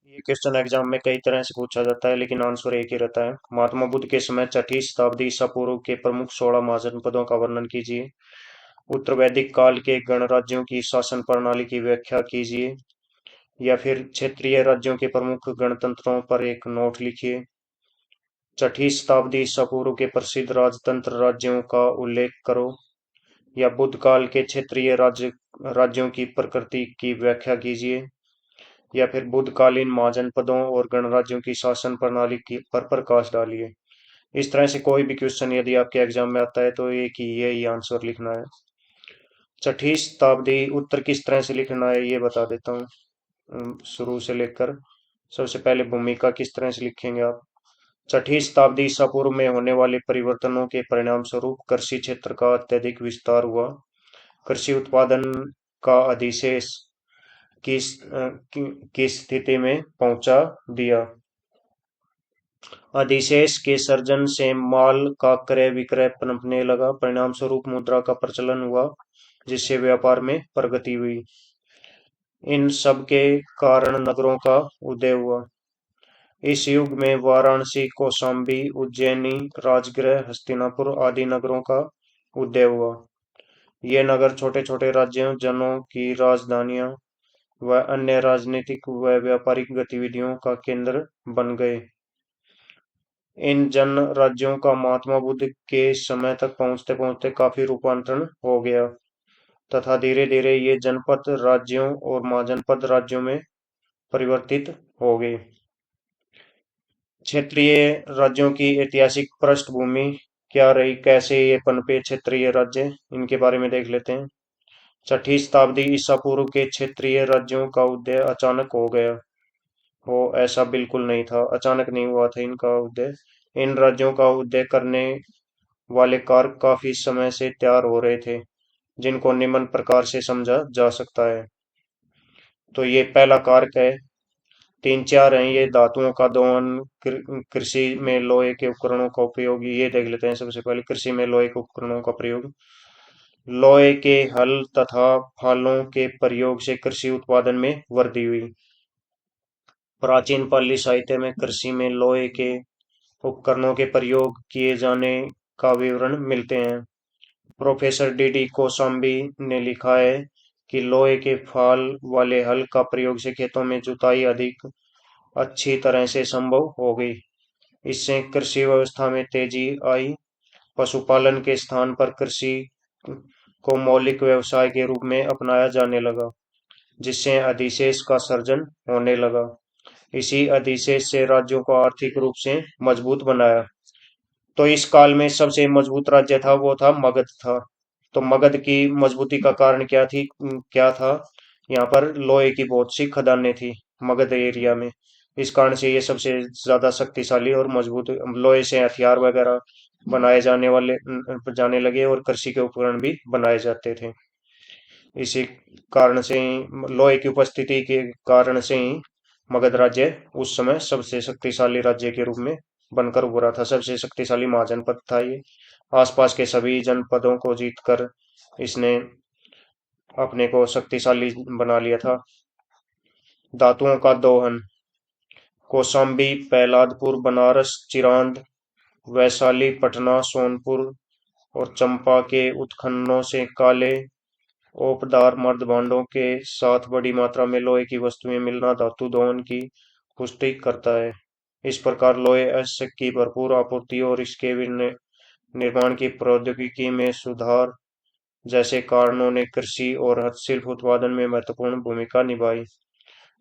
ये question exam में कई तरह से पूछा जाता है, लेकिन आंसर एक ही रहता है। महात्मा बुद्ध के समय छठी शताब्दी ईसा पूर्व के प्रमुख 16 महाजनपदों का वर्णन कीजिए। उत्तर वैदिक काल के गणराज्यों की शासन प्रणाली की व्याख्या कीजिए। या फिर क्षेत्रीय राज्यों के प्रमुख गणतंत्रों पर एक नोट लिखिए। छठी शताब्दी ईसा पूर्व के प्रसिद्ध राजतंत्र राज्यों का उल्लेख करो। या बुद्ध काल के क्षेत्रीय राज्यों की प्रकृति की व्याख्या कीजिए। या फिर बुद्धकालीन महाजनपदों और गणराज्यों की शासन प्रणाली की पर प्रकाश डालिए। इस तरह से कोई भी क्वेश्चन यदि आपके एग्जाम में आता है तो एक ही यही आंसर लिखना है। छठी शताब्दी उत्तर किस तरह से लिखना है ये बता देता हूँ। शुरू से लेकर सबसे पहले भूमिका किस तरह से लिखेंगे आप। छठी शताब्दी ईसा पूर्व में होने वाले परिवर्तनों के परिणाम स्वरूप कृषि क्षेत्र का अत्यधिक विस्तार हुआ। कृषि उत्पादन का अधिशेष की स्थिति में पहुंचा दिया। अधिशेष के सर्जन से माल का क्रय विक्रय पनपने लगा। परिणाम स्वरूप मुद्रा का प्रचलन हुआ, जिससे व्यापार में प्रगति हुई। इन सब के कारण नगरों का उदय हुआ। इस युग में वाराणसी, कौशाम्बी, उज्जैनी, राजगृह, हस्तिनापुर आदि नगरों का उदय हुआ। ये नगर छोटे छोटे राज्यों, जनों की राजधानियां व अन्य राजनीतिक व व्यापारिक गतिविधियों का केंद्र बन गए। इन जन राज्यों का महात्मा बुद्ध के समय तक पहुंचते पहुंचते काफी रूपांतरण हो गया तथा धीरे धीरे ये जनपद राज्यों और महाजनपद राज्यों में परिवर्तित हो गए। क्षेत्रीय राज्यों की ऐतिहासिक पृष्ठभूमि क्या रही, कैसे ये पनपे क्षेत्रीय राज्य, इनके बारे में देख लेते हैं। छठी शताब्दी ईसा पूर्व के क्षेत्रीय राज्यों का उदय अचानक हो गया हो, ऐसा बिल्कुल नहीं था। अचानक नहीं हुआ था इनका उदय। इन राज्यों का उदय करने वाले कारक काफी समय से तैयार हो रहे थे, जिनको निम्न प्रकार से समझा जा सकता है। तो ये पहला कारक है, तीन चार हैं ये। धातुओं का दोहन, कृषि में लोहे के उपकरणों का उपयोग, ये देख लेते हैं। सबसे पहले कृषि में लोहे के उपकरणों का प्रयोग। लोहे के हल तथा फालों के प्रयोग से कृषि उत्पादन में वृद्धि हुई। प्राचीन पाली साहित्य में कृषि में लोहे के उपकरणों के प्रयोग किए जाने का विवरण मिलते हैं। प्रोफेसर डी कोसाम्बी ने लिखा है कि लोहे के फाल वाले हल का प्रयोग से खेतों में जुताई अधिक अच्छी तरह से संभव हो गई। इससे कृषि व्यवस्था में तेजी आई। पशुपालन के स्थान पर कृषि को मौलिक व्यवसाय के रूप में अपनाया जाने लगा, जिससे अधिशेष का सर्जन होने लगा। इसी अधिशेष से राज्यों को आर्थिक रूप से मजबूत बनाया। तो इस काल में सबसे मजबूत राज्य था वो था मगध था। तो मगध की मजबूती का कारण क्या था। यहाँ पर लोहे की बहुत सी खदानें थी मगध एरिया में। इस कारण से ये सबसे ज्यादा शक्तिशाली और मजबूत लोहे से हथियार वगैरह बनाए जाने लगे और कृषि के उपकरण भी बनाए जाते थे। इसी कारण से ही लोहे की उपस्थिति के कारण से ही मगध राज्य उस समय सबसे शक्तिशाली राज्य के रूप में बनकर उभरा था। सबसे शक्तिशाली महाजनपद था ये। आसपास के सभी जनपदों को जीतकर इसने अपने को शक्तिशाली बना लिया था। धातुओं का दोहन। कौशाम्बी, प्रहलादपुर, बनारस, चिरांद, वैशाली, पटना, सोनपुर और चंपा के उत्खननों से काले ओपदार मर्द भांडों के साथ बड़ी मात्रा में लोहे की वस्तुएं मिलना धातु दोहन की पुष्टि करता है। इस प्रकार लोहे अयस्क की भरपूर आपूर्ति और इसके निर्माण की प्रौद्योगिकी में सुधार जैसे कारणों ने कृषि और हस्तशिल्प उत्पादन में महत्वपूर्ण भूमिका निभाई,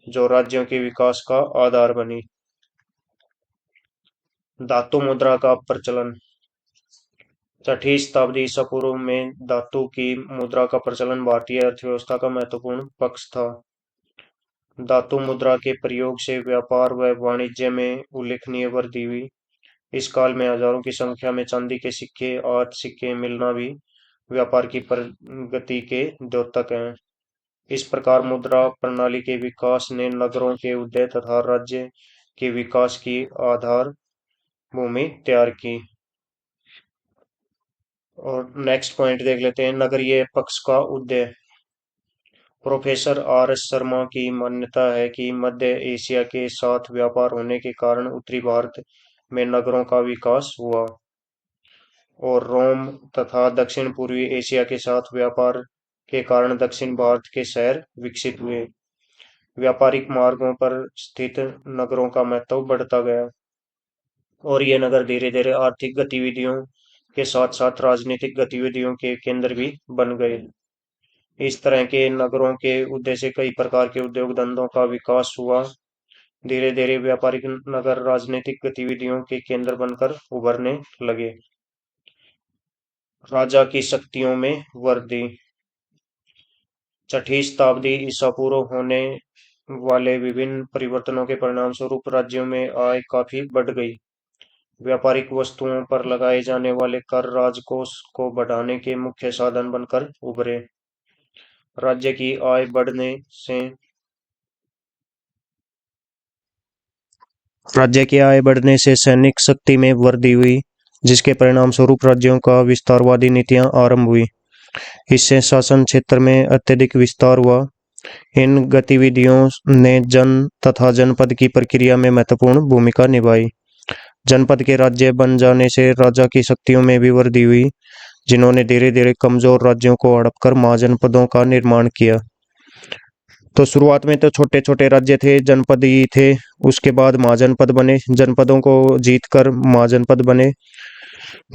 जो राज्यों के विकास का आधार बनी। धातु मुद्रा का प्रचलन। छठी शताब्दी ईसा पूर्व में धातु की मुद्रा का प्रचलन भारतीय अर्थव्यवस्था का महत्वपूर्ण पक्ष था। धातु मुद्रा के प्रयोग से व्यापार व वाणिज्य में उल्लेखनीय वृद्धि हुई। इस काल में हजारों की संख्या में चांदी के सिक्के और सिक्के मिलना भी व्यापार की प्रगति के द्योतक हैं। इस प्रकार मुद्रा प्रणाली के विकास ने नगरों के उदय तथा राज्य के विकास की आधार भूमि तैयार की। और नेक्स्ट पॉइंट देख लेते हैं, नगरीय पक्ष का उदय। प्रोफेसर आर एस शर्मा की मान्यता है कि मध्य एशिया के साथ व्यापार होने के कारण उत्तरी भारत में नगरों का विकास हुआ और रोम तथा दक्षिण पूर्वी एशिया के साथ व्यापार के कारण दक्षिण भारत के शहर विकसित हुए। व्यापारिक मार्गों पर स्थित नगरों का महत्व बढ़ता गया और ये नगर धीरे धीरे आर्थिक गतिविधियों के साथ साथ राजनीतिक गतिविधियों के केंद्र भी बन गए। इस तरह के नगरों के उदय से कई प्रकार के उद्योग धंधों का विकास हुआ। धीरे धीरे व्यापारिक नगर राजनीतिक गतिविधियों के केंद्र बनकर उभरने लगे। राजा की शक्तियों में वृद्धि। छठी शताब्दी ईसा पूर्व होने वाले विभिन्न परिवर्तनों के परिणामस्वरूप राज्यों में आय काफी बढ़ गई। व्यापारिक वस्तुओं पर लगाए जाने वाले कर राजकोष को बढ़ाने के मुख्य साधन बनकर उभरे। राज्य की आय बढ़ने से सैनिक शक्ति में वृद्धि हुई, जिसके परिणामस्वरूप राज्यों का विस्तारवादी नीतियां आरंभ हुई। इससे शासन क्षेत्र में अत्यधिक विस्तार हुआ। इन गतिविधियों ने जन तथा जनपद की प्रक्रिया में महत्वपूर्ण भूमिका निभाई। जनपद के राज्य बन जाने से राजा की शक्तियों में भी वृद्धि हुई, जिन्होंने धीरे धीरे कमजोर राज्यों को हड़पकर महाजनपदों का निर्माण किया। तो शुरुआत में तो छोटे छोटे राज्य थे, जनपद ही थे। उसके बाद महाजनपद बने, जनपदों को जीतकर महाजनपद बने।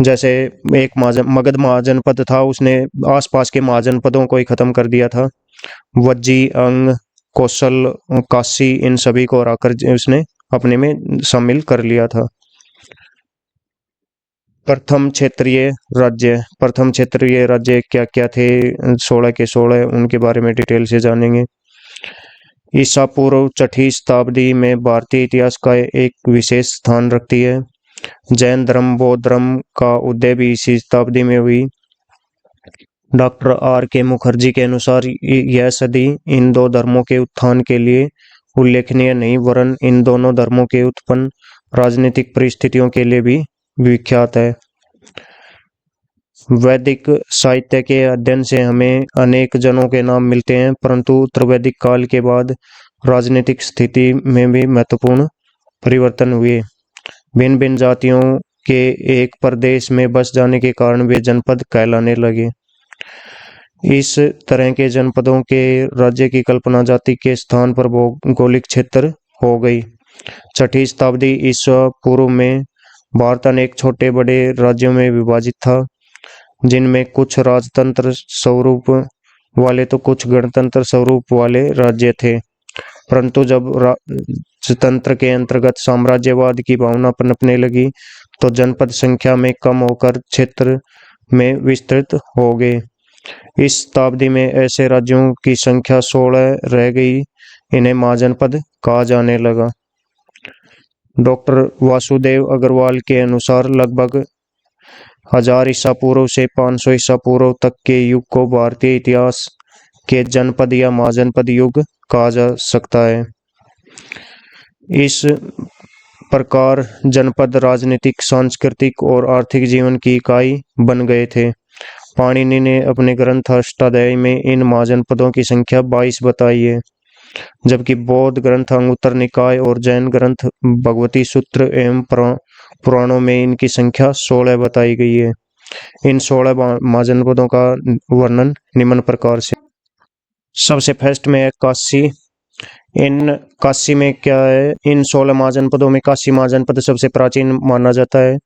जैसे एक मगध महाजनपद था, उसने आसपास के महाजनपदों को ही खत्म कर दिया था। वज्जी, अंग, कौशल, काशी, इन सभी को हराकर उसने अपने में शामिल कर लिया था। प्रथम क्षेत्रीय राज्य क्या क्या थे? 16 के 16, उनके बारे में डिटेल से जानेंगे। ईसा पूर्व छठी शताब्दी में भारतीय इतिहास का एक विशेष स्थान रखती है। जैन धर्म, बौद्ध धर्म का उदय भी इसी शताब्दी में हुई। डॉक्टर आर के मुखर्जी के अनुसार यह सदी इन दो धर्मों के उत्थान के लिए उल्लेखनीय नहीं, वरन इन दोनों धर्मों के उत्पन्न राजनीतिक परिस्थितियों के लिए भी विख्यात है। वैदिक साहित्य के अध्ययन से हमें अनेक जनों के नाम मिलते हैं, परंतु उत्तर वैदिक काल के बाद राजनीतिक स्थिति में भी महत्वपूर्ण परिवर्तन हुए। भिन्न भिन्न जातियों के एक प्रदेश में बस जाने के कारण वे जनपद कहलाने लगे। इस तरह के जनपदों के राज्य की कल्पना जाति के स्थान पर भौगोलिक क्षेत्र हो गई। छठी शताब्दी ईसा पूर्व में भारत अनेक छोटे बड़े राज्यों में विभाजित था, जिनमें कुछ राजतंत्र स्वरूप वाले तो कुछ गणतंत्र स्वरूप वाले राज्य थे। परंतु जब राजतंत्र के अंतर्गत साम्राज्यवाद की भावना पनपने लगी, तो जनपद संख्या में कम होकर क्षेत्र में विस्तृत हो गए। इस शताब्दी में ऐसे राज्यों की संख्या 16 रह गई। इन्हें महाजनपद कहा जाने लगा। डॉक्टर वासुदेव अग्रवाल के अनुसार लगभग 1000 ईसा पूर्व से 500 ईसा पूर्व तक के युग को भारतीय इतिहास के जनपद या महाजनपद युग कहा जा सकता है। इस प्रकार जनपद राजनीतिक, सांस्कृतिक और आर्थिक जीवन की इकाई बन गए थे। पाणिनि ने अपने ग्रंथ अष्टाध्यायी में इन महाजनपदों की संख्या 22 बताई है, जबकि बौद्ध ग्रंथ अंगुत्तर निकाय और जैन ग्रंथ भगवती सूत्र एवं पुराणों में इनकी संख्या 16 बताई गई है। इन 16 महाजनपदों का वर्णन निम्न प्रकार से। सबसे फर्स्ट में है काशी। काशी में क्या है? इन 16 महाजनपदों में काशी महाजनपद सबसे प्राचीन माना जाता है।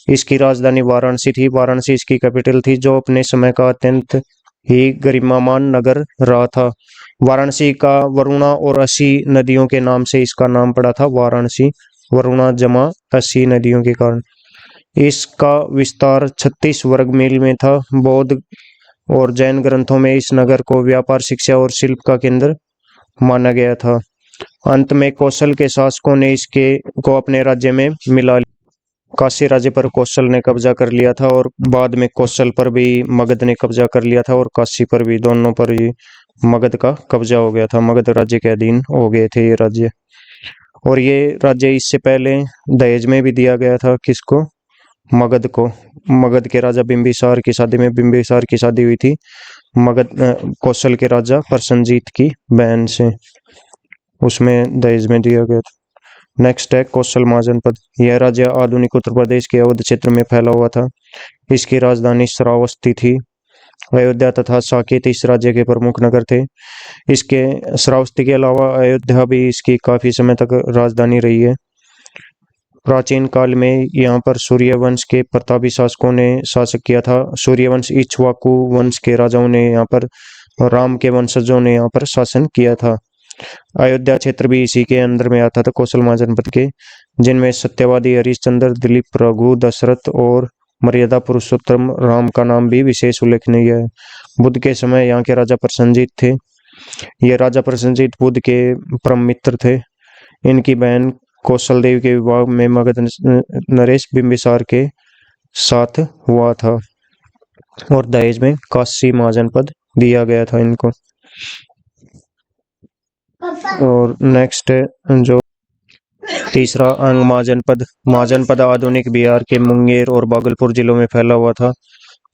इसकी राजधानी वाराणसी थी। वाराणसी इसकी कैपिटल थी, जो अपने समय का अत्यंत ही गरिमामान नगर रहा था। वाराणसी का वरुणा और असी नदियों के नाम से इसका नाम पड़ा था वाराणसी। वरुणा जमा असी नदियों के कारण। इसका विस्तार 36 वर्ग मील में था। बौद्ध और जैन ग्रंथों में इस नगर को व्यापार, शिक्षा और शिल्प का केंद्र माना गया था। अंत में कौशल के शासकों ने इसके को अपने राज्य में मिला लिया। काशी राज्य पर कौशल ने कब्जा कर लिया था और बाद में कौशल पर भी मगध ने कब्जा कर लिया था और काशी पर भी, दोनों पर ही मगध का कब्जा हो गया था। मगध राज्य के अधीन हो गए थे ये राज्य। और ये राज्य इससे पहले दहेज में भी दिया गया था। किसको? मगध के राजा बिंबिसार की शादी में बिंबिसार की शादी हुई थी कौशल के राजा प्रसेनजीत की बहन से, उसमें दहेज में दिया गया था। नेक्स्ट है कौशल महाजनपद। यह राज्य आधुनिक उत्तर प्रदेश के अवध क्षेत्र में फैला हुआ था। इसकी राजधानी श्रावस्ती थी। अयोध्या तथा साकेत इस राज्य के प्रमुख नगर थे। इसके श्रावस्ती के अलावा अयोध्या भी इसकी काफी समय तक राजधानी रही है। प्राचीन काल में यहाँ पर सूर्यवंश के प्रतापी शासकों ने शासक किया था। सूर्यवंश इक्ष्वाकु वंश के राजाओं ने यहाँ पर, राम के वंशजों ने यहाँ पर शासन किया था। अयोध्या क्षेत्र भी इसी के अंदर में आता था, कौशल महाजनपद के, जिनमें सत्यवादी हरिश्चंद्र, दिलीप, रघु, दशरथ और मर्यादा पुरुषोत्तम राम का नाम भी विशेष उल्लेखनीय है। बुद्ध के समय यहाँ के राजा प्रसेनजीत थे। ये राजा प्रसेनजीत बुद्ध के परम मित्र थे। इनकी बहन कौशल देवी के विवाह में मगध नरेश बिंबिसार के साथ हुआ था और दहेज में काशी महाजनपद दिया गया था इनको। और नेक्स्ट है जो तीसरा अंग महाजनपद। महाजनपद आधुनिक बिहार के मुंगेर और भागलपुर जिलों में फैला हुआ था।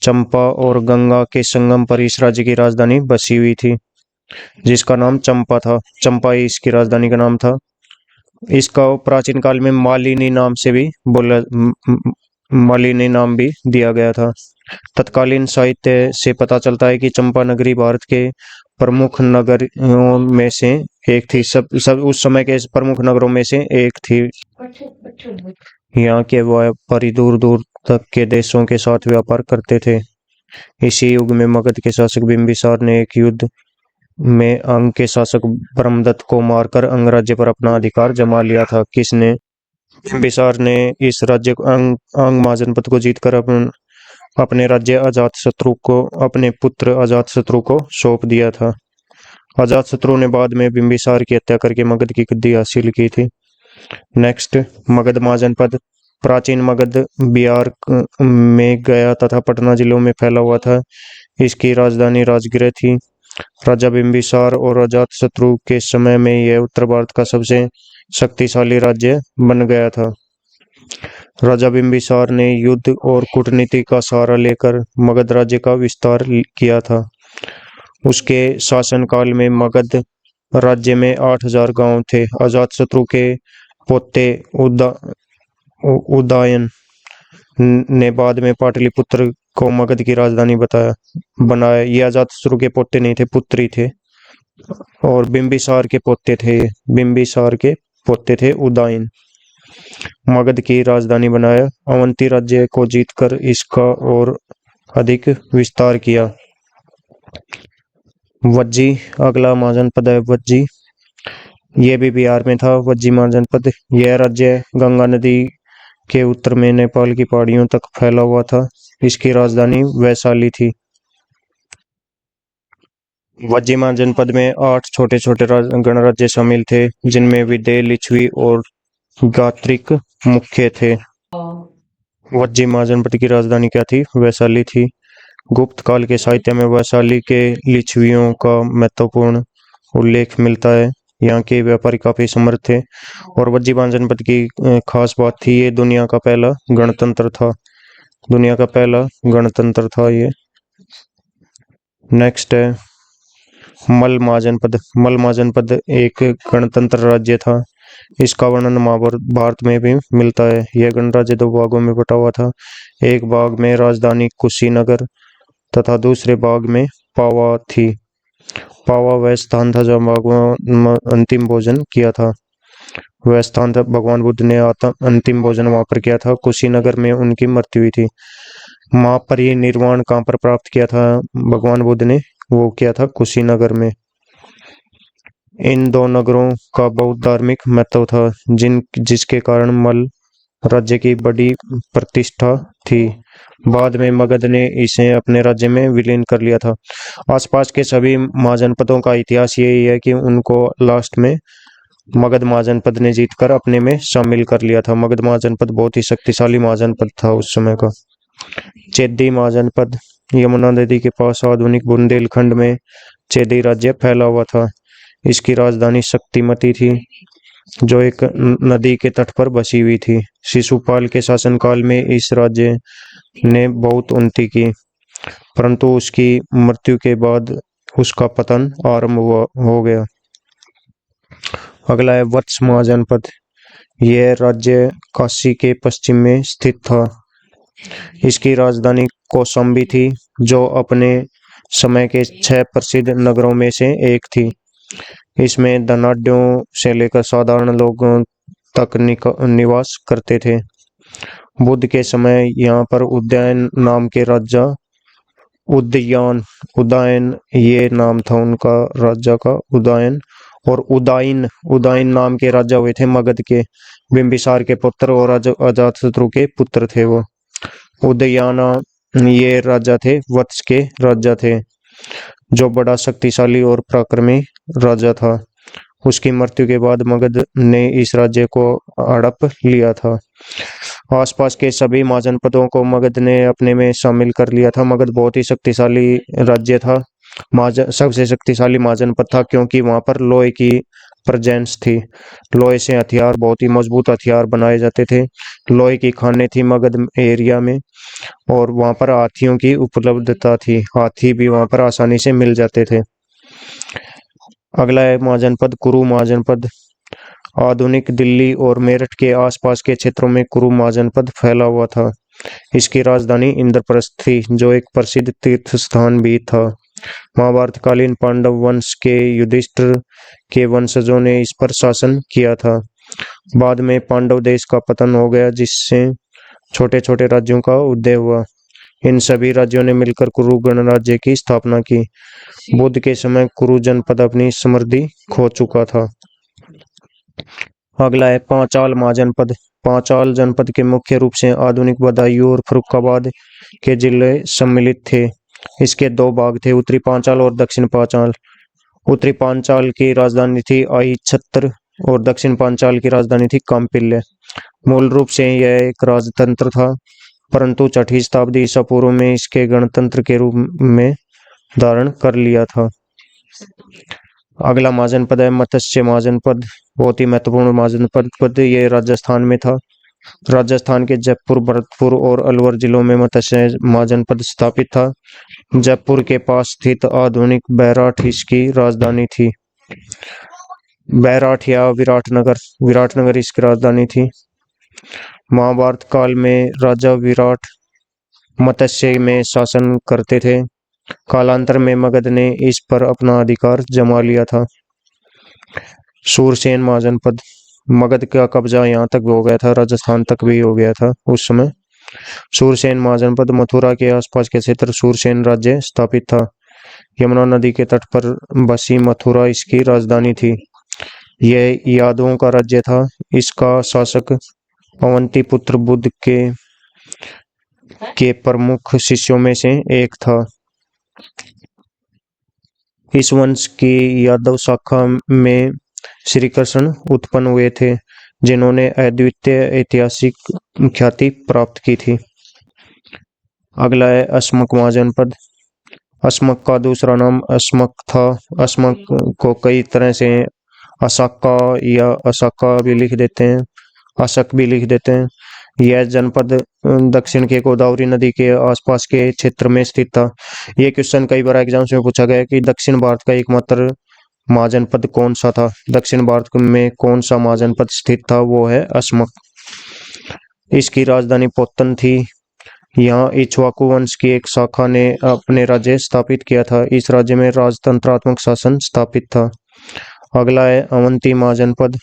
चंपा और गंगा के संगम पर इस राज्य की राजधानी बसी हुई थी, जिसका नाम चंपा था। चंपा ही इसकी राजधानी का नाम था। इसका प्राचीन काल में मालिनी नाम से भी मालिनी नाम भी दिया गया था। तत्कालीन साहित्य से पता चलता है कि चंपा नगरी भारत के प्रमुख नगरों में से एक थी। सब उस समय के प्रमुख नगरों में से एक थी। यहाँ के व्यापारी दूर दूर तक के देशों के साथ व्यापार करते थे। इसी युग में मगध के शासक बिंबिसार ने एक युद्ध में अंग के शासक ब्रह्मदत्त को मारकर अंग राज्य पर अपना अधिकार जमा लिया था। किसने? बिंबिसार ने इस राज्य को अंग महाजनपद को जीतकर अपने राज्य अजातशत्रु को, अपने पुत्र अजातशत्रु को सौंप दिया था। अजातशत्रु ने बाद में बिंबिसार की हत्या करके मगध की गद्दी हासिल की थी। नेक्स्ट, मगध महाजनपद। प्राचीन मगध बिहार में गया तथा पटना जिलों में फैला हुआ था। इसकी राजधानी राजगृह थी। राजा बिंबिसार और अजातशत्रु के समय में यह उत्तर भारत का सबसे शक्तिशाली राज्य बन गया था। राजा बिंबिसार ने युद्ध और कूटनीति का सहारा लेकर मगध राज्य का विस्तार किया था। उसके शासनकाल में मगध राज्य में 8000 गांव थे। अजातशत्रु के पोते उदयन ने बाद में पाटलिपुत्र को मगध की राजधानी बनाया। ये अजातशत्रु के पोते नहीं थे, पुत्र ही थे, और बिंबिसार के पोते थे। बिंबिसार के पोते थे उदयन। मगध की राजधानी बनाया। अवंती राज्य को जीतकर इसका और अधिक विस्तार किया। वज्जी अगला महाजनपद है। वज्जी ये भी बिहार में था। वज्जी महाजनपद यह राज्य गंगा नदी के उत्तर में नेपाल की पहाड़ियों तक फैला हुआ था। इसकी राजधानी वैशाली थी। वज्जी महाजनपद में 8 छोटे छोटे गणराज्य शामिल थे, जिनमें विदेह, लिच्छवी और गात्रिक मुख्य थे। वज्जी महाजनपद की राजधानी क्या थी? वैशाली थी। गुप्त काल के साहित्य में वैशाली के लिच्छवियों का महत्वपूर्ण उल्लेख मिलता है। यहाँ के व्यापारी काफी समर्थ थे और वज्जी महाजनपद की खास बात थी, ये दुनिया का पहला गणतंत्र था। दुनिया का पहला गणतंत्र था ये। नेक्स्ट है मल महाजनपद। मल महाजनपद एक गणतंत्र राज्य था। इसका वर्णन महाभारत में भी मिलता है। यह गणराज्य 2 भागों में बटा हुआ था। एक भाग में राजधानी कुशीनगर तथा दूसरे भाग में पावा थी। पावा वह स्थान था जहाँ भगवान अंतिम भोजन किया था। वह स्थान था भगवान बुद्ध ने अंतिम भोजन वहां पर किया था। कुशीनगर में उनकी मृत्यु हुई थी। महापरिनिर्वाण कहाँ पर प्राप्त किया था भगवान बुद्ध ने? वो किया था कुशीनगर में। इन 2 नगरों का बहुत धार्मिक महत्व था, जिसके कारण मल राज्य की बड़ी प्रतिष्ठा थी। बाद में मगध ने इसे अपने राज्य में विलीन कर लिया था। आसपास के सभी महाजनपदों का इतिहास यही है कि उनको लास्ट में मगध महाजनपद ने जीतकर अपने में शामिल कर लिया था। मगध महाजनपद बहुत ही शक्तिशाली महाजनपद था उस समय का। चेदी महाजनपद। यमुना नदी के पास आधुनिक बुंदेलखंड में चेदी राज्य फैला हुआ था। इसकी राजधानी शक्तिमती थी। जो एक नदी के तट पर बसी हुई थी। शिशुपाल के शासनकाल में इस राज्य ने बहुत उन्नति की, परंतु उसकी मृत्यु के बाद उसका पतन आरंभ हो गया। अगला है वत्स महाजनपद। यह राज्य काशी के पश्चिम में स्थित था। इसकी राजधानी कौशाम्बी थी, जो अपने समय के 6 प्रसिद्ध नगरों में से एक थी। इसमें धनाढ्यों से लेकर साधारण लोगों तक निवास करते थे। बुद्ध के समय यहाँ पर उदयन नाम के राजा, उदयन उदयन ये नाम था उनका राजा का, उदयन, और उदाइन उदाइन नाम के राजा हुए थे मगध के। बिंबिसार के पुत्र और अजातशत्रु के पुत्र थे वो। उदयाना ये राजा थे, वत्स के राजा थे, जो बड़ा शक्तिशाली और पराक्रमी राजा था। उसकी मृत्यु के बाद मगध ने इस राज्य को हड़प लिया था। आसपास के सभी महाजनपदों को मगध ने अपने में शामिल कर लिया था। मगध बहुत ही शक्तिशाली राज्य था, सबसे शक्तिशाली महाजनपद था, क्योंकि वहां पर लोहे की प्रेजेंस थी। लोहे से हथियार, बहुत ही मजबूत हथियार बनाए जाते थे। लोहे की खानें थी मगध एरिया में, और वहां पर हाथियों की उपलब्धता थी। हाथी भी वहां पर आसानी से मिल जाते थे। अगला है महाजनपद कुरु महाजनपद। आधुनिक दिल्ली और मेरठ के आसपास के क्षेत्रों में कुरु महाजनपद फैला हुआ था। इसकी राजधानी इंद्रप्रस्थ थी, जो एक प्रसिद्ध तीर्थ स्थान भी था। महाभारत कालीन पांडव वंश के युधिष्ठिर के वंशजों ने इस पर शासन किया था। बाद में पांडव देश का पतन हो गया, जिससे छोटे छोटे राज्यों का उदय हुआ। इन सभी राज्यों ने मिलकर कुरु गणराज्य की स्थापना की। बुद्ध के समय कुरु जनपद अपनी समृद्धि खो चुका था। अगला है पांचाल महाजनपद। पांचाल जनपद के मुख्य रूप से आधुनिक बदायूं और फर्रुखाबाद के जिले सम्मिलित थे। इसके 2 भाग थे, उत्तरी पांचाल और दक्षिण पांचाल। उत्तरी पांचाल की राजधानी थी आईछत्र और दक्षिण पांचाल की राजधानी थी काम्पिल्य। मूल रूप से यह एक राजतंत्र था, परंतु 6वीं शताब्दी ईसा पूर्व में इसके गणतंत्र के रूप में धारण कर लिया था। अगला महाजनपद है मत्स्य महाजनपद। बहुत ही महत्वपूर्ण महाजनपद ये राजस्थान में था। राजस्थान के जयपुर, भरतपुर और अलवर जिलों में मत्स्य महाजनपद स्थापित था। जयपुर के पास स्थित आधुनिक बैराठ इसकी राजधानी थी। बैराठ या विराटनगर इसकी राजधानी थी। महाभारत काल में राजा विराट मत्स्य में शासन करते थे। कालांतर में मगध ने इस पर अपना अधिकार जमा लिया था। सूरसेन महाजनपद। मगध का कब्जा यहाँ तक भी हो गया था, राजस्थान तक भी हो गया था उस समय। सूरसेन महाजनपद मथुरा के आसपास के क्षेत्र सूरसेन राज्य स्थापित था। यमुना नदी के तट पर बसी मथुरा इसकी राजधानी थी। यह यादवों का राज्य था। इसका शासक अवंती पुत्र बुद्ध के प्रमुख शिष्यों में से एक था। इस वंश की यादव शाखा में श्री कृष्ण उत्पन्न हुए थे, जिन्होंने अद्वितीय ऐतिहासिक ख्याति प्राप्त की थी। अगला है अस्मक महाजनपद। अस्मक का दूसरा नाम अस्मक था। अस्मक को कई तरह से असाका या असाका भी लिख देते हैं, अशक भी लिख देते हैं। यह जनपद दक्षिण के गोदावरी नदी के आसपास के क्षेत्र में स्थित था। यह क्वेश्चन कई बार एग्जाम्स में पूछा गया कि दक्षिण भारत का एकमात्र महाजनपद कौन सा था। दक्षिण भारत में कौन सा महाजनपद स्थित था, वो है अस्मक। इसकी राजधानी पोतन थी। यहाँ इक्ष्वाकु वंश की एक शाखा ने अपने राज्य स्थापित किया था। इस राज्य में राजतंत्रात्मक शासन स्थापित था। अगला है अवंती महाजनपद।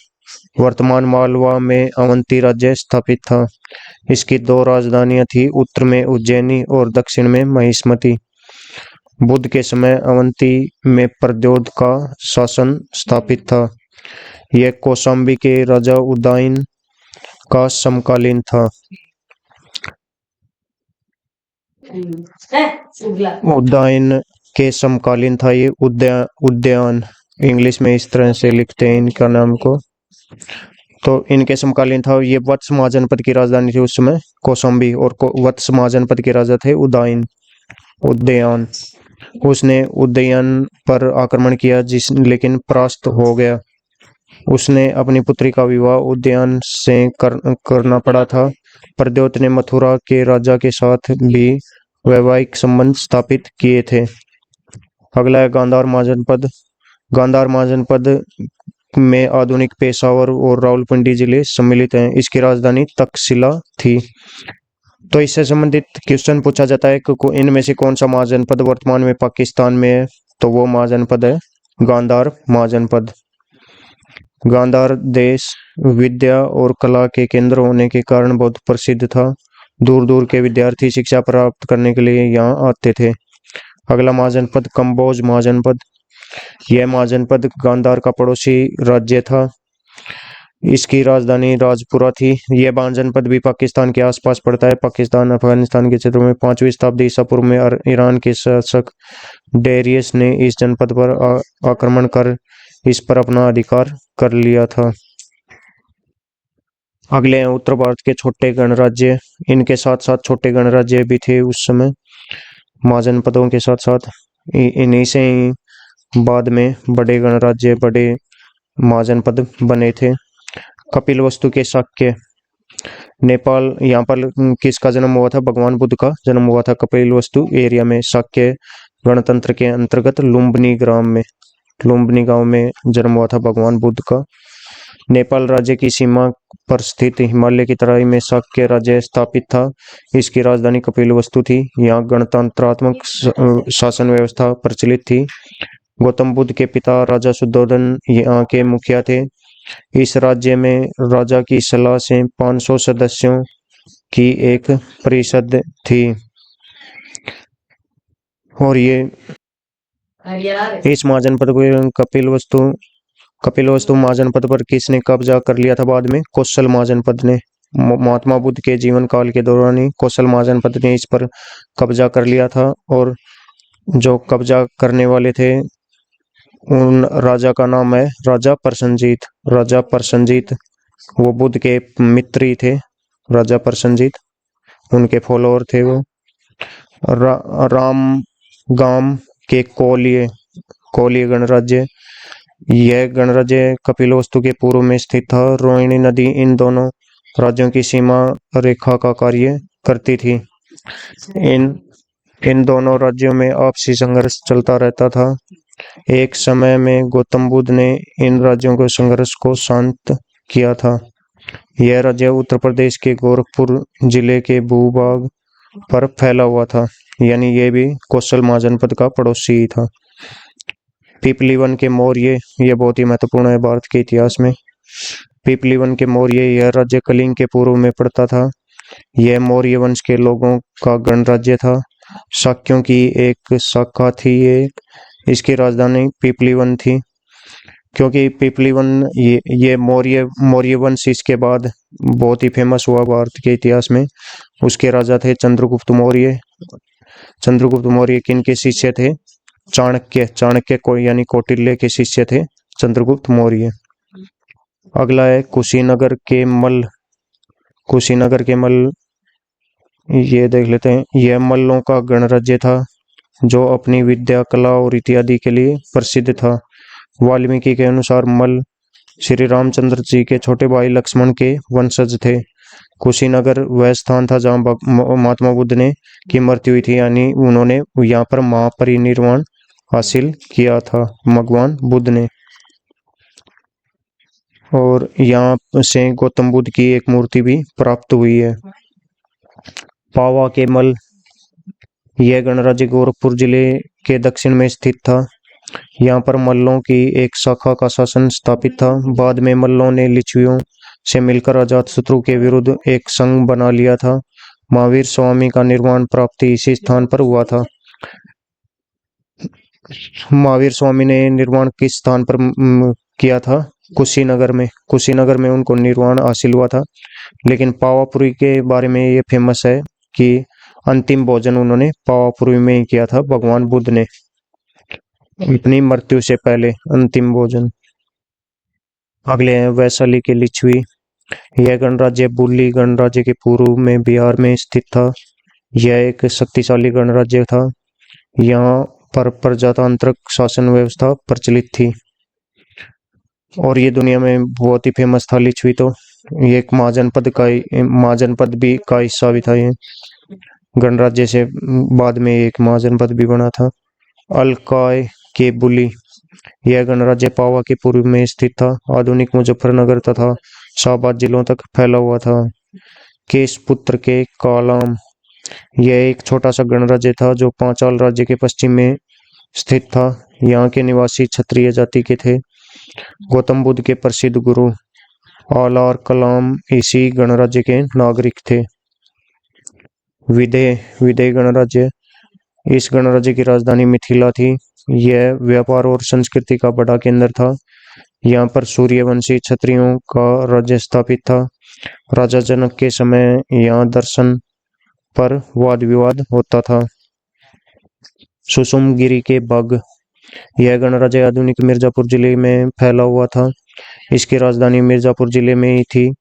वर्तमान मालवा में अवंती राज्य स्थापित था। इसकी 2 राजधानियां थी, उत्तर में उज्जैनी और दक्षिण में महिष्मती। बुद्ध के समय अवंती में प्रद्योत का शासन स्थापित था। यह कौशाम्बी के राजा उदयन का समकालीन था। उदयन के समकालीन था ये उद्यान। इंग्लिश में इस तरह से लिखते हैं इनका नाम को। तो इनके समकालीन था। ये वत्स महाजनपद की राजधानी थी उस समय कौशाम्बी, और वत्स महाजनपद के राजा थे उदयन। उसने उदयन पर आक्रमण किया, लेकिन परास्त हो गया। उसने अपनी पुत्री का विवाह उद्यान से करना पड़ा था। प्रद्योत ने मथुरा के राजा के साथ भी वैवाहिक संबंध स्थापित किए थे। अगला है गांधार महाजनपद। गांधार महाजनपद में आधुनिक पेशावर और रावलपिंडी जिले सम्मिलित हैं। इसकी राजधानी तक्षशिला थी। तो इससे संबंधित क्वेश्चन पूछा जाता है कि इनमें से कौन सा महाजनपद वर्तमान में पाकिस्तान में है, तो वो महाजनपद है गांधार महाजनपद। गांधार देश विद्या और कला के केंद्र होने के कारण बहुत प्रसिद्ध था। दूर दूर के विद्यार्थी शिक्षा प्राप्त करने के लिए यहाँ आते थे। अगला महाजनपद कंबोज महाजनपद। यह महाजनपद गांधार का पड़ोसी राज्य था। इसकी राजधानी राजपुरा थी। यह महाजनपद भी पाकिस्तान के आसपास पड़ता है। पाकिस्तान अफगानिस्तान के क्षेत्रों में 5वीं शताब्दी ईसा पूर्व में ईरान के शासक डेरियस ने इस जनपद पर आक्रमण कर इस पर अपना अधिकार कर लिया था। अगले हैं उत्तर भारत के छोटे गणराज्य। इनके साथ साथ छोटे गणराज्य भी थे उस समय महाजनपदों के साथ साथ। इन्हीं से ही बाद में बड़े गणराज्य, बड़े महाजनपद बने थे। कपिलवस्तु के शाक्य। नेपाल, यहाँ पर किसका जन्म हुआ था? भगवान बुद्ध का जन्म हुआ था कपिलवस्तु एरिया में। शाक्य गणतंत्र के अंतर्गत लुम्बिनी गांव में जन्म हुआ था भगवान बुद्ध का। नेपाल राज्य की सीमा पर स्थित हिमालय की तराई में शाक्य राज्य स्थापित था। इसकी राजधानी कपिलवस्तु थी। यहाँ गणतंत्रात्मक शासन व्यवस्था प्रचलित थी। गौतम बुद्ध के पिता राजा शुद्धोधन यहाँ के मुखिया थे। इस राज्य में राजा की सलाह से 500 सदस्यों की एक परिषद थी। और ये इस महाजनपद को कपिलवस्तु महाजनपद पर किसने कब्जा कर लिया था बाद में? कौशल महाजनपद ने। महात्मा बुद्ध के जीवन काल के दौरान ही कौशल महाजनपद ने इस पर कब्जा कर लिया था। और जो कब्जा करने वाले थे उन राजा का नाम है राजा प्रसन्नजीत। राजा प्रसन्नजीत वो बुद्ध के मित्र ही थे। राजा प्रसन्नजीत उनके फॉलोअर थे वो। रामगाम के कोलीय गणराज्य। यह गणराज्य कपिलवस्तु के पूर्व में स्थित था। रोहिणी नदी इन दोनों राज्यों की सीमा रेखा का कार्य करती थी। इन दोनों राज्यों में आपसी संघर्ष चलता रहता था। एक समय में गौतम बुद्ध ने इन राज्यों के संघर्ष को शांत किया था। यह राज्य उत्तर प्रदेश के गोरखपुर जिले के भूभाग पर फैला हुआ था। यानी ये भी कौशल महाजनपद का पड़ोसी ही था। पिपलीवन के मौर्य, ये बहुत ही महत्वपूर्ण है भारत के इतिहास में। पिपलीवन के मौर्य, यह राज्य कलिंग के पूर्व में पड़ता था। यह मौर्य वंश के लोगों का गणराज्य था। शाक्यों की एक शाखा थी ये। इसकी राजधानी पिपलीवन थी। क्योंकि पिपलीवन ये मौर्य वंश इसके बाद बहुत ही फेमस हुआ भारत के इतिहास में। उसके राजा थे चंद्रगुप्त मौर्य। चंद्रगुप्त मौर्य किन के शिष्य थे? चाणक्य को यानी कौटिल्य के शिष्य थे चंद्रगुप्त मौर्य। अगला है कुशीनगर के मल। ये देख लेते हैं। यह मल्लों का गणराज्य था जो अपनी विद्या, कला और इत्यादि के लिए प्रसिद्ध था। वाल्मीकि के अनुसार मल्ल श्री रामचंद्र जी के छोटे भाई लक्ष्मण के वंशज थे। कुशीनगर वह स्थान था जहाँ महात्मा बुद्ध ने की मृत्यु हुई थी। यानी उन्होंने यहाँ पर महापरिनिर्वाण हासिल किया था भगवान बुद्ध ने। और यहाँ से गौतम बुद्ध की एक मूर्ति भी प्राप्त हुई है। पावा के मल। यह गणराज्य गोरखपुर जिले के दक्षिण में स्थित था। यहाँ पर मल्लों की एक शाखा का शासन स्थापित था। बाद में मल्लों ने लिच्छवियों से मिलकर अजातशत्रु के विरुद्ध एक संघ बना लिया था। महावीर स्वामी का निर्माण प्राप्ति इसी स्थान पर हुआ था। महावीर स्वामी ने निर्माण किस स्थान पर किया था? कुशीनगर में उनको निर्वाण हासिल हुआ था। लेकिन पावापुरी के बारे में ये फेमस है कि अंतिम भोजन उन्होंने पावापुरी में ही किया था भगवान बुद्ध ने, अपनी मृत्यु से पहले अंतिम भोजन। अगले हैं वैशाली के लिच्छवी। यह गणराज्य बुल्ली गणराज्य के पूर्व में बिहार में स्थित था। यह एक शक्तिशाली गणराज्य था। यहाँ पर प्रजातांत्रिक शासन व्यवस्था प्रचलित थी। और ये दुनिया में बहुत ही फेमस था लिच्छवी। तो ये एक महाजनपद भी का हिस्सा भी था ये। गणराज्य से बाद में एक महाजनपद भी बना था। अलकाय के बुली, यह गणराज्य पावा के पूर्व में स्थित था। आधुनिक मुजफ्फरनगर तथा शाहबाद जिलों तक फैला हुआ था। केशपुत्र के कालाम, यह एक छोटा सा गणराज्य था जो पांचाल राज्य के पश्चिम में स्थित था। यहाँ के निवासी क्षत्रिय जाति के थे। गौतम बुद्ध के प्रसिद्ध गुरु आलार कलाम इसी गणराज्य के नागरिक थे। विदेह विदेह गणराज्य, इस गणराज्य की राजधानी मिथिला थी। यह व्यापार और संस्कृति का बड़ा केंद्र था। यहाँ पर सूर्यवंशी क्षत्रियों का राज्य स्थापित था। राजा जनक के समय यहाँ दर्शन पर वाद विवाद होता था। सुषुमगिरी के बग, यह गणराज्य आधुनिक मिर्जापुर जिले में फैला हुआ था। इसकी राजधानी मिर्जापुर जिले में ही थी।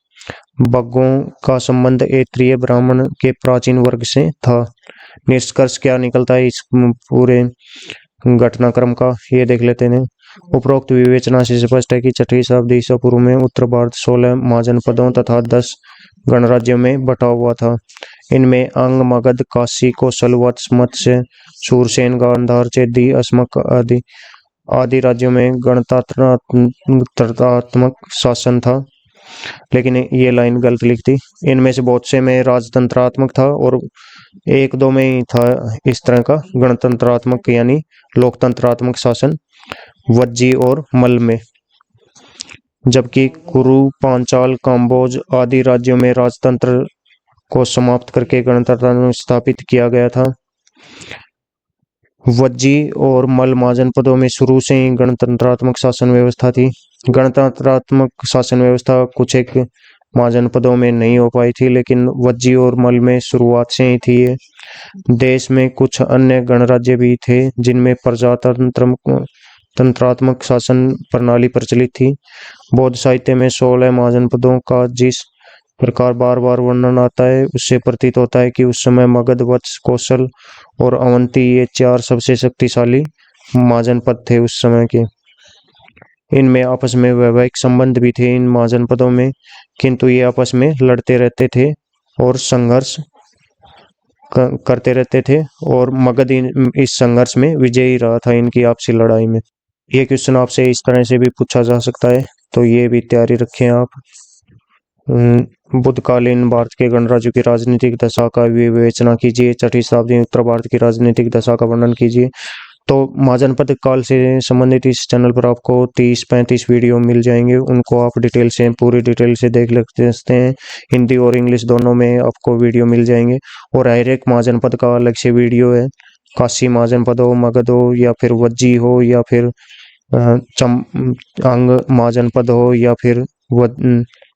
बग्गों का संबंध ऐत्रीय ब्राह्मण के प्राचीन वर्ग से था। निष्कर्ष क्या निकलता है इस पूरे घटनाक्रम का, ये देख लेते हैं। उपरोक्त विवेचना से स्पष्ट है कि 6वीं शताब्दी ईसा पूर्व में उत्तर भारत 16 महाजनपदों तथा 10 गणराज्यों में बटा हुआ था। इनमें अंग, मगध, काशी, कौशल, वत्स, मत्स्य, शूरसेन, गांधार, चेदी, अस्मक आदि राज्यों में गणतंत्रात्मक शासन था। लेकिन ये लाइन गलत लिख दी। इनमें से बहुत से में राजतंत्रात्मक था और एक दो में ही था इस तरह का गणतंत्रात्मक यानी लोकतंत्रात्मक शासन, वज्जी और मल में। जबकि कुरु, पांचाल, काम्बोज आदि राज्यों में राजतंत्र को समाप्त करके गणतंत्र स्थापित किया गया था। वज्जी और मल महाजनपदों में शुरू से ही गणतंत्रात्मक शासन व्यवस्था थी। गणतंत्रात्मक शासन व्यवस्था कुछ एक महाजनपदों में नहीं हो पाई थी, लेकिन वज्जी और मल में शुरुआत से ही थी ये। देश में कुछ अन्य गणराज्य भी थे जिनमें तंत्रात्मक शासन प्रणाली प्रचलित थी। बौद्ध साहित्य में 16 महाजनपदों का जिस प्रकार बार बार वर्णन आता है, उससे प्रतीत होता है कि उस समय मगध, वत्स, कौशल और अवंती ये 4 सबसे शक्तिशाली महाजनपद थे उस समय के। इनमें आपस में वैवाहिक संबंध भी थे इन महाजनपदों में, किंतु ये आपस में लड़ते रहते थे और संघर्ष करते रहते थे, और मगध इस संघर्ष में विजयी रहा था इनकी आपसी लड़ाई में। ये क्वेश्चन आपसे इस तरह से भी पूछा जा सकता है, तो ये भी तैयारी रखें आप। बुद्धकालीन भारत के गणराज्यों की राजनीतिक दशा का विवेचना कीजिए। 6वीं शताब्दी में उत्तर भारत की राजनीतिक दशा का वर्णन कीजिए। तो महाजनपद काल से संबंधित इस चैनल पर आपको 30-35 वीडियो मिल जाएंगे, उनको आप डिटेल से पूरी डिटेल से देख सकते हैं। हिंदी और इंग्लिश दोनों में आपको वीडियो मिल जाएंगे। और हर एक महाजनपद का अलग से वीडियो है। काशी महाजनपद हो, मगध हो, या फिर वज्जी हो, या फिर अंग महाजनपद हो, या फिर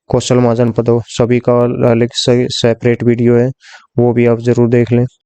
कौशल महाजनपद हो, सभी का अलग से सेपरेट वीडियो है, वो भी आप जरूर देख लें।